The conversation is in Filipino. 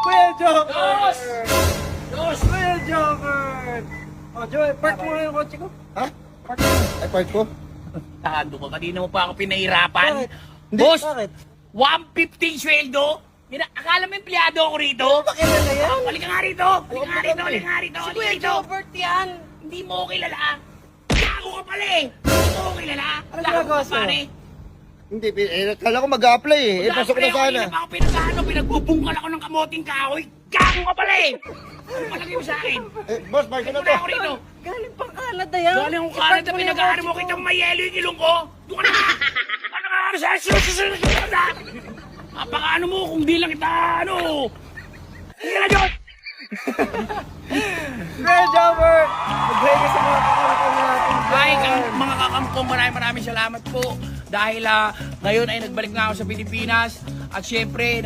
Kuya Joker! Dos! Kuya Joker! Oh, Joey, park mo nga yung kotse ko. Ha? Park mo. Ay, part ko? Takando ka, kanina mo pa ako pinahirapan. Bakit? Hindi, Boss, Bakit? 150 sweldo? Akala mo empleyado ako rito? Pakilala yan. Halika nga rito! Halika nga rito! Halika nga rito! Si Halika Kuya rito! Jobert yan. Hindi mo ko kilala. Gago ka pala eh! Hindi mo ko kilala. Ano Gago ginagawa ka sa'yo? pare. Hindi, kala ko mag-a-apply eh. Eh, pasok na sana. Ako pinagano, pinagbubungkal ako ng kamoting kahoy. Gago ka pala eh! Ano palagay mo sa akin? Eh, boss, park ko na Wala to. ako rito. Galing pang Canada yan. Galing ko kanan na pinag-ano mo kitang may yelo yung ilong ko. Doon ka na! Ano ka ano sa susunod na? Napaka-ano mo kung di lang kita ano. Hindi ka na Diyos! Kuya Jobert! Mag-hi ka sa mga kakampan natin. Hi, mga kakamkong, maraming salamat po. Dahil ngayon ay nagbalik nga ako sa Pilipinas. At syempre,